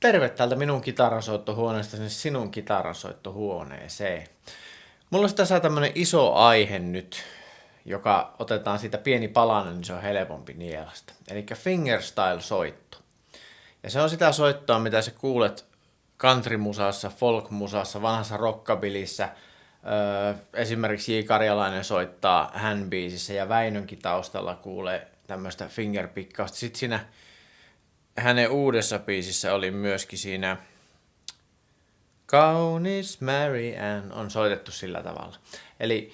Terve täältä minun kitaransoittohuoneesta sinne sinun kitaransoittohuoneeseen. Mulla olisi tässä tämmönen iso aihe nyt, joka otetaan siitä pieni palanen, niin se on helpompi nielasta. Eli fingerstyle-soitto. Ja se on sitä soittoa, mitä sä kuulet countrymusassa, folkmusassa, vanhassa rockabillyssä. Esimerkiksi J. Karjalainen soittaa Hän-biisissä ja Väinönkin taustalla kuulee tämmöistä fingerpikkausta. Sitten siinä hänen uudessa biisissä oli myöskin siinä Kaunis Mary Ann on soitettu sillä tavalla. Eli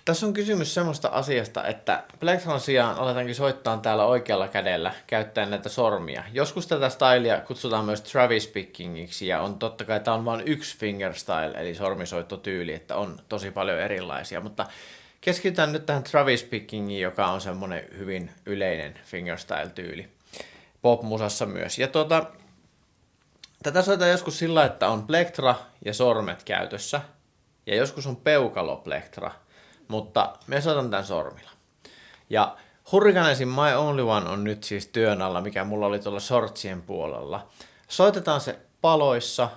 tässä on kysymys semmoista asiasta, että plektran sijaan aletaankin soittaa täällä oikealla kädellä käyttäen näitä sormia. Joskus tätä stylia kutsutaan myös Travis pickingiksi ja on totta kai, tämä on vain yksi fingerstyle eli sormisoittotyyli, että on tosi paljon erilaisia, mutta keskitytään nyt tähän Travis pickingiin, joka on semmoinen hyvin yleinen fingerstyle-tyyli. Pop-musassa myös. Ja tätä soitetaan joskus sillä, että on plektra ja sormet käytössä. Ja joskus on peukaloplektra, mutta me soitan tämän sormilla. Ja Hurricanesin My Only One on nyt siis työn alla, mikä mulla oli tuolla shortsien puolella. Soitetaan se paloissa,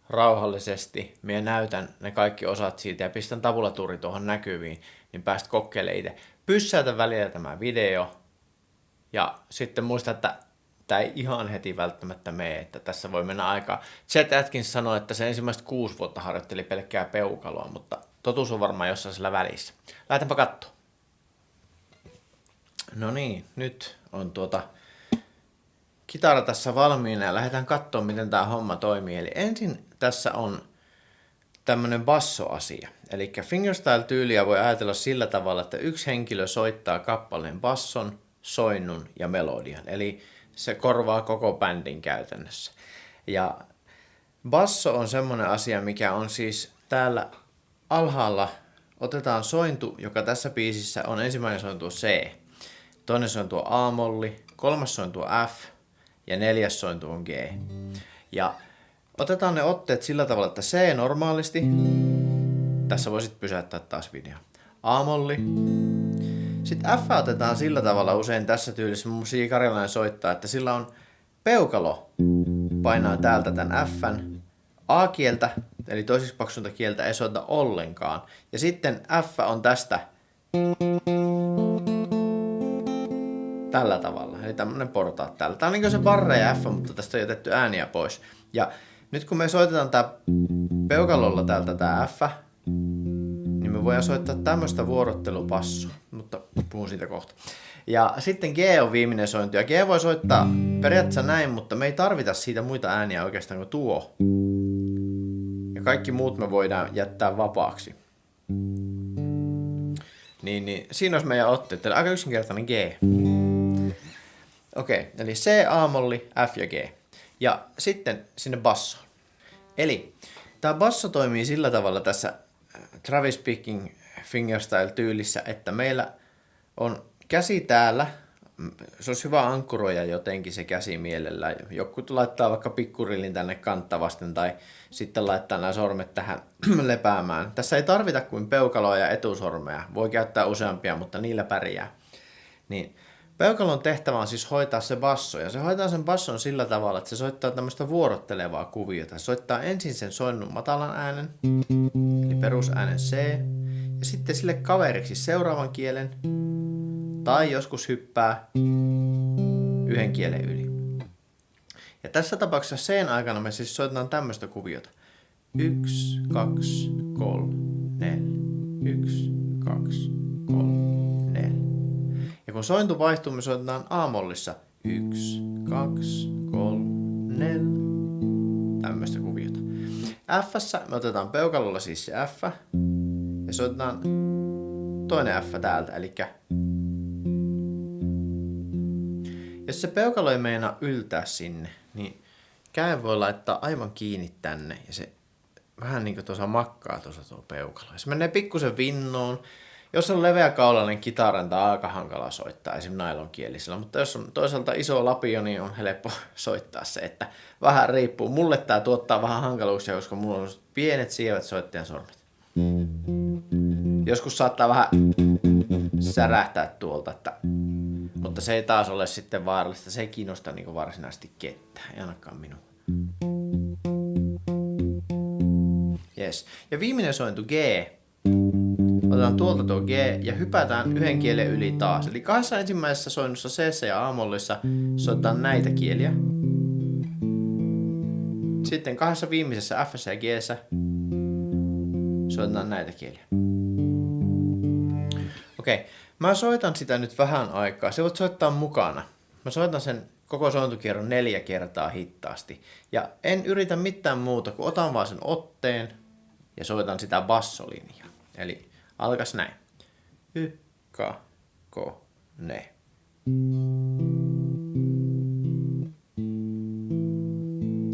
rauhallisesti. Minä näytän ne kaikki osat siitä ja pistän tabulatuuri tuohon näkyviin, niin pääst kokeilemaan itse. Pyssäytä välillä tämä video. Ja sitten muista, että tämä ei ihan heti välttämättä mene, että tässä voi mennä aikaa. Chet Atkins sanoi, että se ensimmäistä 6 vuotta harjoitteli pelkkää peukaloa, mutta totuus on varmaan jossain sillä välissä. Lähdetäänpä katsoa. No niin, nyt on kitara tässä valmiina ja lähdetään katsoa, miten tämä homma toimii. Eli ensin tässä on tämmöinen bassoasia. Eli fingerstyle-tyyliä voi ajatella sillä tavalla, että yksi henkilö soittaa kappaleen basson, soinnun ja melodian. Eli se korvaa koko bändin käytännössä. Ja basso on semmoinen asia, mikä on siis täällä alhaalla. Otetaan sointu, joka tässä biisissä on ensimmäinen sointu on C, toinen sointu on A-molli, kolmas sointu on F ja neljäs sointu on G. Ja otetaan ne otteet sillä tavalla, että C normaalisti, tässä voisit pysäyttää taas video, A-molli. Sitten F otetaan sillä tavalla usein tässä tyylissä, mun J. Karjalainen soittaa, että sillä on peukalo painaa täältä tämän F:n. A-kieltä, eli toisiksi paksunta kieltä ei soita ollenkaan. Ja sitten F on tästä tällä tavalla, eli tämmönen portaat täällä. Tää on niin se barre ja F, mutta tästä on jätetty ääniä pois. Ja nyt kun me soitetaan tää peukalolla täältä tää F, niin me voidaan soittaa tämmöistä vuorottelupassoa, mutta puhun siitä kohta. Ja sitten G on viimeinen sointu, ja G voi soittaa periaatteessa näin, mutta me ei tarvita siitä muita ääniä oikeastaan kuin tuo. Ja kaikki muut me voidaan jättää vapaaksi. Niin siinä olisi meidän otteet, eli aika yksinkertainen G. Okei, eli C, A-molli, F ja G. Ja sitten sinne bassoon. Eli tämä basso toimii sillä tavalla tässä Travis Picking fingerstyle-tyylissä, että meillä on käsi täällä. Se olisi hyvä ankkuroida jotenkin se käsi mielellään. Joku laittaa vaikka pikkurillin tänne kantta vasten tai sitten laittaa nämä sormet tähän lepäämään. Tässä ei tarvita kuin peukaloa ja etusormea. Voi käyttää useampia, mutta niillä pärjää. Niin peukalon tehtävä on siis hoitaa se basso. Ja se hoitaa sen basson sillä tavalla, että se soittaa tämmöistä vuorottelevaa kuviota. Se soittaa ensin sen soinnun matalan äänen, eli perusäänen C. Ja sitten sille kaveriksi seuraavan kielen. Tai joskus hyppää yhden kielen yli. Ja tässä tapauksessa C:n aikana me siis soitetaan tämmöistä kuviota. 1, 2, 3, 4. 1, 2, 3, 4. Ja kun sointu vaihtuu, me soitetaan A-mollissa 1, 2, 3, 4. Tämmöistä kuviota. F:ssä me otetaan peukalolla siis se F. Ja soitetaan toinen F täältä, eli jos se peukalo ei meinaa yltää sinne, niin käden voi laittaa aivan kiinni tänne ja se vähän niin kuin tuossa makkaa tuossa tuo peukalo. Ja se menee pikkusen vinnoon. Jos on leveä kaulainen kitara, niin on aika hankala soittaa esimerkiksi nailonkielisellä, mutta jos on toisaalta iso lapio, niin on helppo soittaa se, että vähän riippuu. Mulle tää tuottaa vähän hankaluuksia, koska mulla on pienet sievät soittajan sormet. Joskus saattaa vähän särähtää tuolta, mutta se ei taas ole sitten vaarallista. Se ei kiinnosta niin varsinaisesti ketään, ei ainakaan minua. Yes. Ja viimeinen sointu G. Otetaan tuolta tuo G ja hypätään yhden kielen yli taas. Eli kahdessa ensimmäisessä soinnussa C ja A-mollissa soitetaan näitä kieliä. Sitten kahdessa viimeisessä F ja G soitetaan näitä kieliä. Okei, mä soitan sitä nyt vähän aikaa. Se voit soittaa mukana. Mä soitan sen koko sointukierron 4 kertaa hittaasti. Ja en yritä mitään muuta, kuin otan vaan sen otteen ja soitan sitä bassolinjaa. Eli alkas näin. Ne.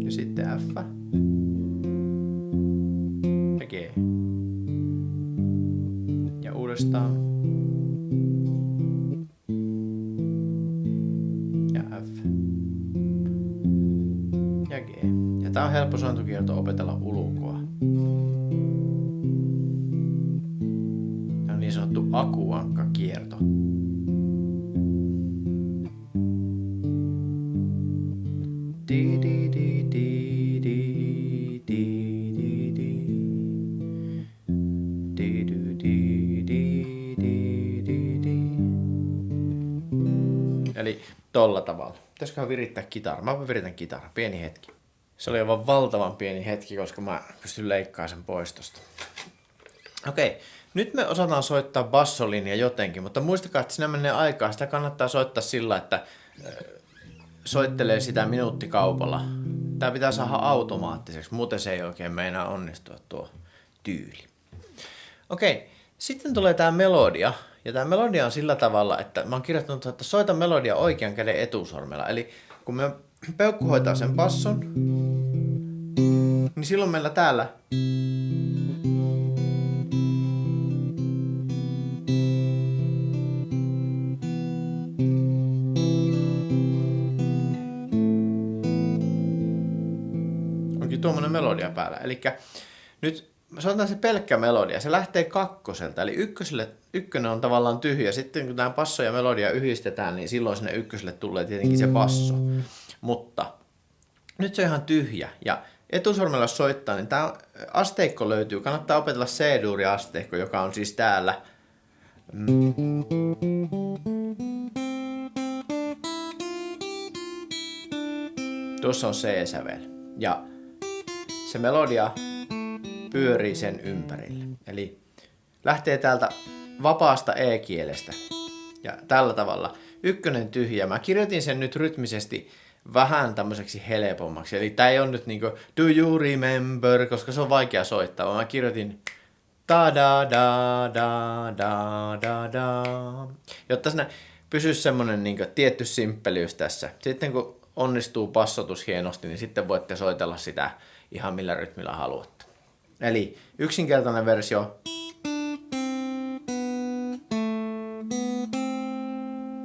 Ja sitten F. Ja G. Ja uudestaan. Ja F. Ja G. Ja tää on helppo sointukierto opetella ulkoa. Tää on niin sanottu akuankkakierto. Di di di di di di di di. Di du di di di di di. Eli tolla tavalla. Pitäisiköhän virittää kitara? Mä viritän kitara. Pieni hetki. Se oli aivan valtavan pieni hetki, koska mä pystyn leikkaamaan sen pois tosta. Okei. Nyt me osataan soittaa bassolinja jotenkin, mutta muistakaa, että siinä menee aikaa. Sitä kannattaa soittaa sillä, että soittelee sitä minuuttikaupalla. Tää pitää saada automaattiseksi, muuten se ei oikein meinaa onnistua tuo tyyli. Okei, sitten tulee tää melodia. Ja tää melodia on sillä tavalla, että mä oon kirjoittanut, että soita melodia oikean käden etusormella. Eli kun me peukku hoitaa sen basson, niin silloin meillä täällä onkin tuommoinen melodia päällä. Elikkä nyt soitetaan se pelkkä melodia. Se lähtee kakkoselta, eli ykkönen on tavallaan tyhjä. Sitten kun tämä basso ja melodia yhdistetään, niin silloin sinne ykköselle tulee tietenkin se basso. Mutta nyt se on ihan tyhjä. Ja etusormella jos soittaa, niin tämä asteikko löytyy. Kannattaa opetella C-duuri-asteikko, joka on siis täällä. Tuossa on C-sävel. Ja se melodia pyörii sen ympärille. Eli lähtee täältä vapaasta E-kielestä. Ja tällä tavalla. Ykkönen tyhjä. Mä kirjoitin sen nyt rytmisesti vähän tämmöiseksi helpommaksi. Eli tää ei ole nyt niinku do you remember, koska se on vaikea soittaa, vaan mä kirjoitin da da da da da da da, jotta siinä pysyisi semmonen niinku tietty simppeliys tässä. Sitten kun onnistuu passotus hienosti, niin sitten voitte soitella sitä ihan millä rytmillä haluatte. Eli yksinkertainen versio.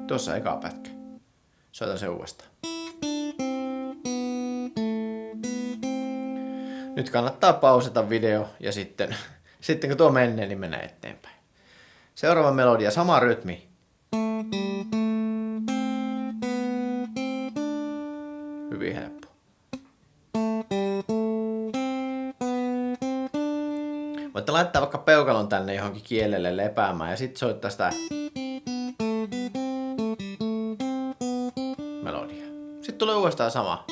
Tuossa eka pätkä. Soitan se uudestaan. Nyt kannattaa pausata video ja sitten kun tuo menee, niin menee eteenpäin. Seuraava melodia, sama rytmi. Hyvin helppo. Voitte laittaa vaikka peukalon tänne johonkin kielelle lepäämään ja sitten soittaa sitä melodia. Sitten tulee uudestaan sama.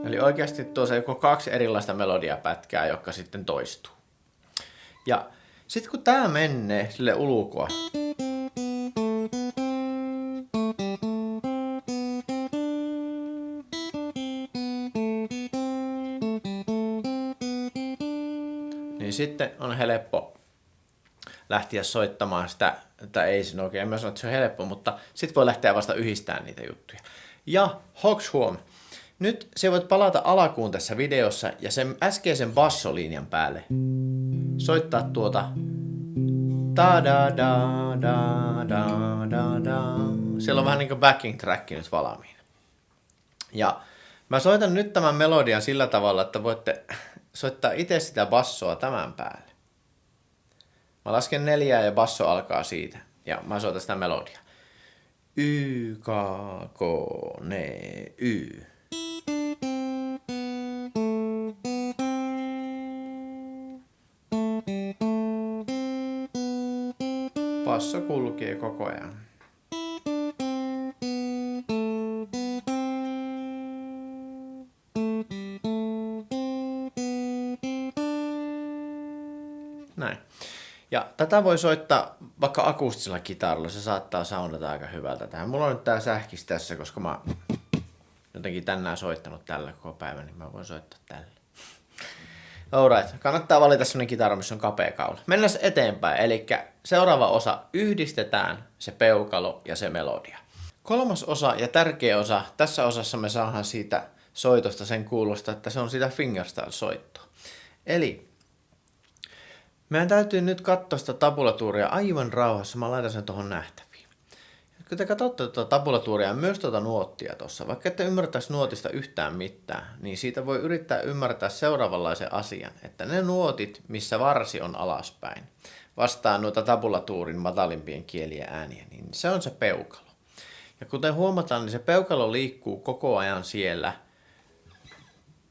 Eli oikeasti tuossa joko 2 erilaista melodiapätkää, jotka sitten toistuu. Ja sitten kun tää menee sille ulkoa, niin sitten on helppo lähteä soittamaan sitä, että ei sen oikein, en mä sano, että se on helppo, mutta sitten voi lähteä vasta yhdistämään niitä juttuja. Ja hoks huom. Nyt se voit palata alkuun tässä videossa ja sen äskeisen bassolinjan päälle soittaa tuota da da da da da da da. Siellä on vähän niin kuin backing track nyt valmiina. Ja mä soitan nyt tämän melodian sillä tavalla, että voitte soittaa itse sitä bassoa tämän päälle. Mä lasken 4 ja basso alkaa siitä ja mä soitan sitä melodiaa. Y, K, K, N, Y. Basso kulkee koko ajan. Näin. Ja tätä voi soittaa vaikka akustisella kitaralla, se saattaa soundata aika hyvältä tähän. Mulla on nyt tää sähkis tässä, koska mä jotenkin tänään soittanut tällä koko päivän, niin mä voin soittaa tällä. Alright, kannattaa valita sellainen kitara, missä on kapea kaula. Mennään eteenpäin, eli seuraava osa yhdistetään se peukalo ja se melodia. Kolmas osa ja tärkeä osa, tässä osassa me saadaan siitä soitosta sen kuulosta, että se on sitä fingerstyle-soittoa. Eli meidän täytyy nyt katsoa sitä tabulatuuria aivan rauhassa, mä laitan sen tuohon nähtäviin. Kun te katsotte tuota tabulatuuria ja myös tuota nuottia tuossa, vaikka ette ymmärtäisi nuotista yhtään mitään, niin siitä voi yrittää ymmärtää seuraavanlaisen asian, että ne nuotit, missä varsi on alaspäin, vastaan noita tabulatuurin matalimpien kielien ääniä, niin se on se peukalo. Ja kuten huomataan, niin se peukalo liikkuu koko ajan siellä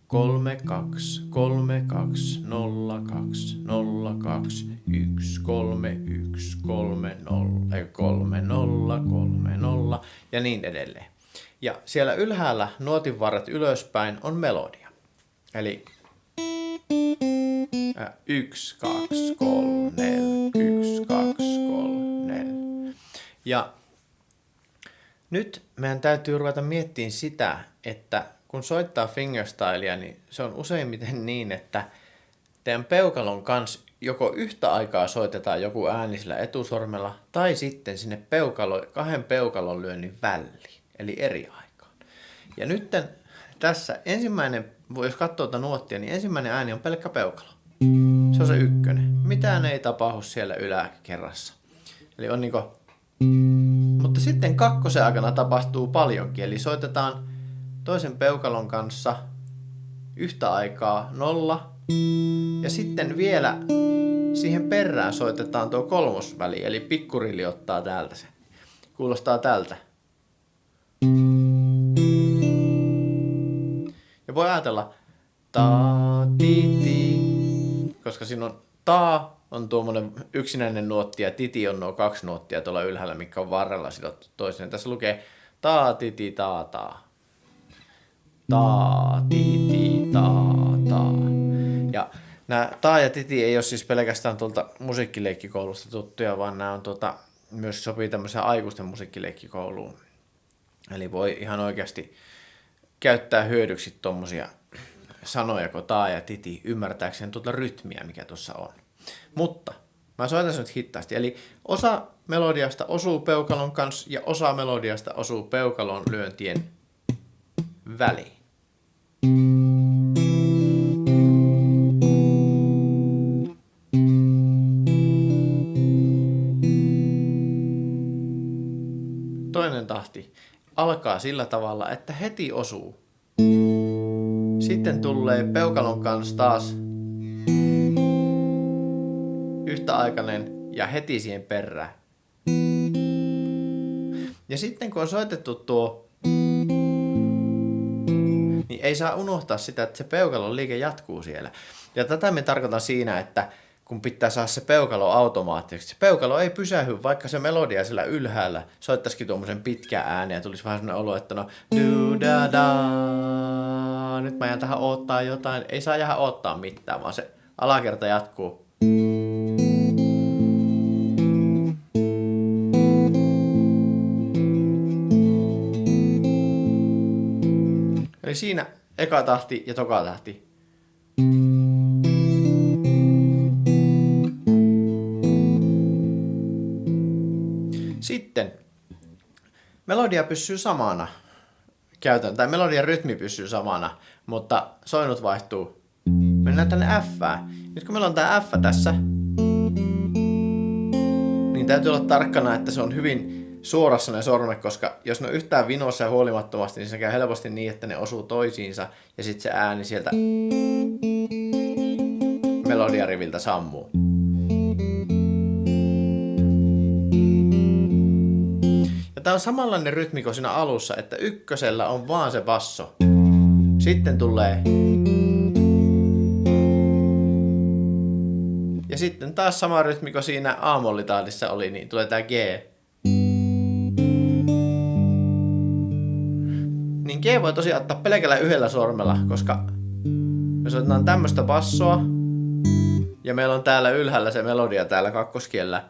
3, 2, 3, 2, 0, 2, 0, 2, 1, 3, 1, 3, 0, 3, 0, 3, 0 ja niin edelleen. Ja siellä ylhäällä nuotin varret ylöspäin on melodia. Eli 1, 2, 3, 4, 1, 2, 3, 4. Ja nyt meidän täytyy ruveta miettimään sitä, että kun soittaa fingerstylea, niin se on useimmiten niin, että teidän peukalon kanssa joko yhtä aikaa soitetaan joku ääni sillä etusormella, tai sitten sinne kahden peukalon lyönnin väliin, eli eri aikaan. Ja nyt tässä ensimmäinen, jos katsoo tuota nuottia, niin ensimmäinen ääni on pelkkä peukalo. Se on se ykkönen. Mitään ei tapahdu siellä yläkerrassa. Eli on niinku. Mutta sitten kakkosen aikana tapahtuu paljonkin, eli soitetaan toisen peukalon kanssa yhtä aikaa 0, ja sitten vielä siihen perään soitetaan tuo kolmosväli, eli pikkurilli ottaa täältä sen. Kuulostaa tältä. Ja voi ajatella ta ti ti, koska siinä on ta on tuommoinen yksinäinen nuotti ja titi on nuo 2 nuottia tuolla ylhäällä, mikä on varrella sidottu toiseen. Tässä lukee ta titi ta ta. Ta, titi, ta, ta. Ja nämä ta ja titi ei ole siis pelkästään tuolta musiikkileikkikoulusta tuttuja, vaan nämä on myös sopii tämmöiseen aikuisten musiikkileikkikouluun. Eli voi ihan oikeasti käyttää hyödyksi tommosia sanoja kuin ta ja titi ymmärtääkseen tuota rytmiä, mikä tuossa on. Mutta mä soitan sen nyt hitaasti. Eli osa melodiasta osuu peukalon kanssa ja osa melodiasta osuu peukalon lyöntien väliin. Toinen tahti alkaa sillä tavalla, että heti osuu. Sitten tulee peukalon kanssa taas yhtäaikainen ja heti siihen perään. Ja sitten kun on soitettu tuo, niin ei saa unohtaa sitä, että se peukalon liike jatkuu siellä. Ja tätä me tarkoitan siinä, että kun pitää saada se peukalo automaattiseksi. Se peukalo ei pysähy, vaikka se melodia siellä ylhäällä soittaisikin tuommoisen pitkän äänen ja tulisi vähän sellainen olo, että no du da da, nyt mä jään tähän odottaa jotain. Ei saa jäädä odottaa mitään, vaan se alakerta jatkuu. Eli siinä eka tahti ja toka tahti. Sitten melodia pysyy samana. Tai melodian rytmi pysyy samana, mutta soinut vaihtuu. Mennään tänne F:ään. Nyt kun meillä on tää F tässä, niin täytyy olla tarkkana, että se on hyvin suorassa ne sormet, koska jos ne on yhtään vinossa ja huolimattomasti, niin se käy helposti niin, että ne osuu toisiinsa ja sitten se ääni sieltä melodiariviltä sammuu. Ja Ja tää on samanlainen rytmi kuin siinä alussa, että ykkösellä on vaan se basso. Sitten tulee. Ja sitten taas sama rytmi kuin siinä A-mollitahdissa oli, niin tulee tää G. Niin G voi tosiaan ottaa pelkällä yhdellä sormella, koska me soitetaan tämmöstä bassoa. Ja meillä on täällä ylhäällä se melodia täällä kakkoskielellä.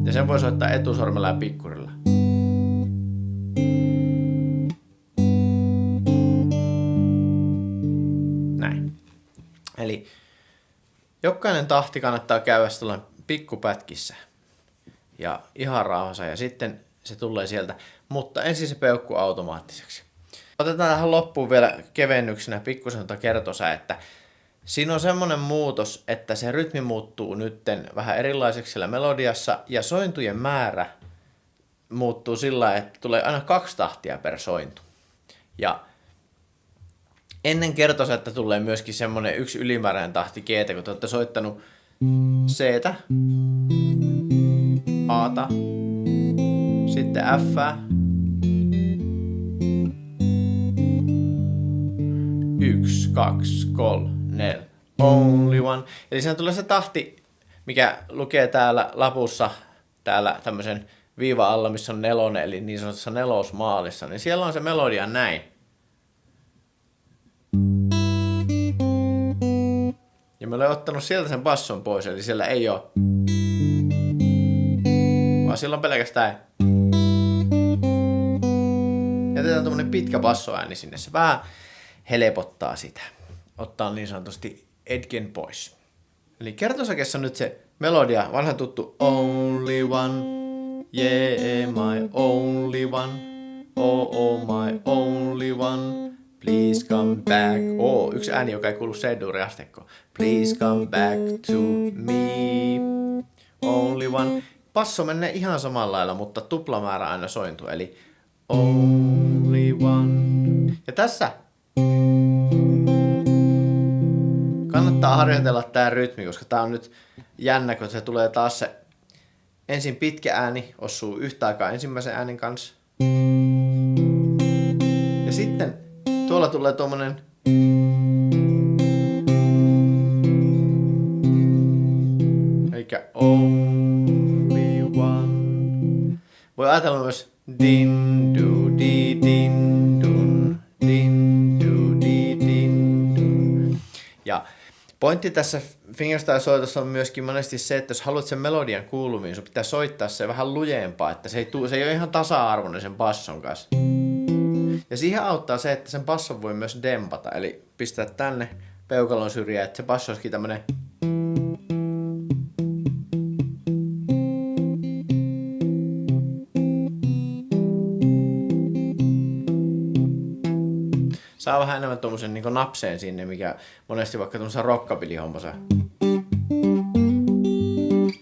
Ja sen voi soittaa etusormella ja pikkurilla. Näin. Eli jokainen tahti kannattaa käydä tuolla pikkupätkissä. Ja ihan rauhassa. Ja sitten se tulee sieltä. Mutta ensin se peukkuu automaattiseksi. Otetaan tähän loppuun vielä kevennyksenä pikkusen kertosa, että siinä on semmonen muutos, että se rytmi muuttuu nytten vähän erilaiseksi siellä melodiassa ja sointujen määrä muuttuu sillä lailla, että tulee aina 2 tahtia per sointu. Ja ennen kertosa, että tulee myöskin semmonen yksi ylimääräinen tahti G:tä, kun te olette soittanut C:tä, A:ta, sitten F:ää, 1, 2, 3, 4, only one. Eli siinä tulee se tahti, mikä lukee täällä lapussa, täällä tämmöisen viiva alla, missä on 4, eli niin sanotussa nelosmaalissa, niin siellä on se melodia näin. Ja mä olen ottanut sieltä sen basson pois, eli siellä ei oo. Vaan siellä on pelkästään. Jätetään tommonen pitkä bassoääni sinne, se vähän helpottaa sitä. Ottaa niin sanotusti edgen pois. Eli kertosakessa nyt se melodia, vanha tuttu only one, yeah my only one, oh my only one, please come back. Yksi ääni, joka ei kuulu C-duuri-asteikkoon. Please come back to me, only one. Basso menee ihan samalla lailla, mutta tuplamäärä aina sointuu, eli only one. Ja tässä kannattaa harjoitella tää rytmi, koska tää on nyt jännä, kun se tulee taas se ensin pitkä ääni, osuu yhtä aikaa ensimmäisen äänen kanssa. Ja sitten tuolla tulee tuommoinen eikä only one. Voi ajatella myös din du di din dun din du di din dun. Ja pointti tässä fingerstyle-soitossa on myöskin monesti se, että jos haluat sen melodian kuuluviin, sun pitää soittaa se vähän lujempaa, että se ei ole ihan tasa-arvoinen sen basson kanssa. Ja siihen auttaa se, että sen basson voi myös dempata, eli pistää tänne peukalon syrjään, että se basso olisikin tämmönen. Saa vähän enemmän tommosen niin napseen sinne, mikä monesti vaikka tuossa rockabilly-hommassa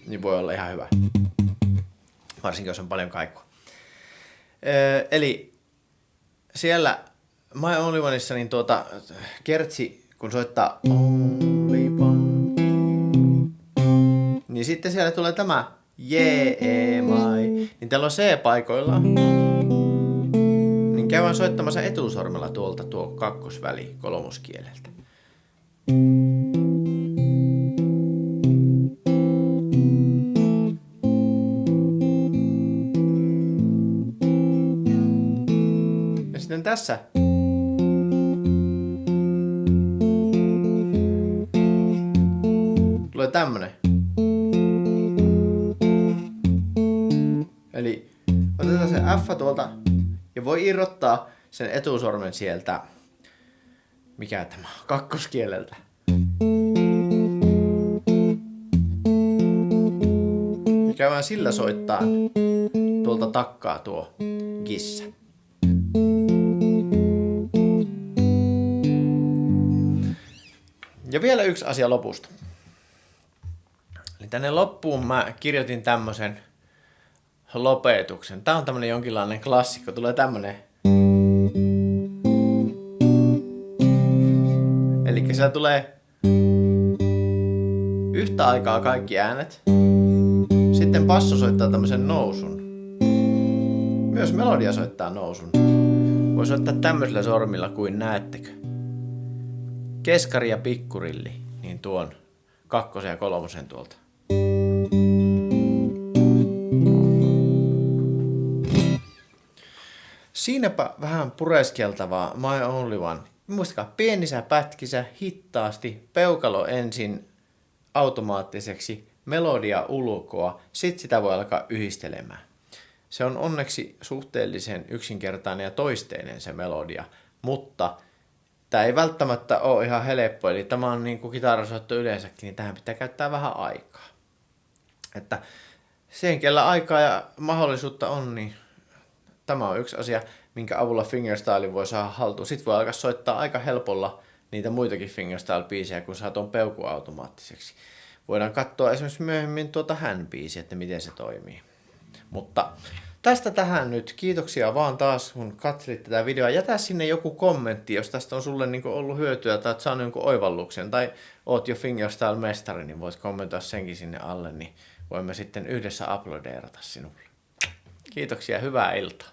niin voi olla ihan hyvä. Varsinkin jos on paljon kaikua. Eli siellä My Only Oneissa niin kertsi, kun soittaa Only One, niin sitten siellä tulee tämä Yeah my, niin täällä on C-paikoilla. Niin käydään soittamassa etusormella tuolta tuo kakkosväli kolmoskieleltä. Ja sitten tässä tulee tämmönen. Eli otetaan se F tuolta ja voi irrottaa sen etusormen sieltä, mikä tämä, kakkoskieleltä. Ja käydään sillä soittaa tuolta takkaa tuo gissa. Ja vielä yksi asia lopusta. Eli tänne loppuun mä kirjoitin tämmösen lopetuksen. Tää on tämmönen jonkinlainen klassikko. Tulee tämmönen. Elikkä siellä tulee yhtä aikaa kaikki äänet. Sitten basso soittaa tämmösen nousun. Myös melodia soittaa nousun. Voi soittaa tämmöisillä sormilla kuin näettekö. Keskari ja pikkurilli, niin tuon 2. ja 3. tuolta. Siinäpä vähän pureskeltavaa My Only One. Muistakaa, pienissä pätkissä, hittaasti, peukalo ensin automaattiseksi, melodia ulkoa, sit sitä voi alkaa yhdistelemään. Se on onneksi suhteellisen yksinkertainen ja toisteinen se melodia, mutta tämä ei välttämättä ole ihan helppo, eli tämä on niin kuin kitarasoitto yleensäkin, niin tähän pitää käyttää vähän aikaa. Että siihen, kellä aikaa ja mahdollisuutta on, niin tämä on yksi asia, minkä avulla fingerstyle voi saada haltuun. Sitten voi alkaa soittaa aika helpolla niitä muitakin fingerstyle-biisejä, kun saa tuon peukun automaattiseksi. Voidaan katsoa esimerkiksi myöhemmin tuota hand-biisiä, että miten se toimii. Mutta tästä tähän nyt. Kiitoksia vaan taas, kun katselit tätä videoa. Jätä sinne joku kommentti, jos tästä on sulle niin ollut hyötyä tai oot saanut jonkun oivalluksen tai oot jo fingerstyle-mestari, niin voit kommentoida senkin sinne alle, niin voimme sitten yhdessä uploadeerata sinulle. Kiitoksia, hyvää iltaa.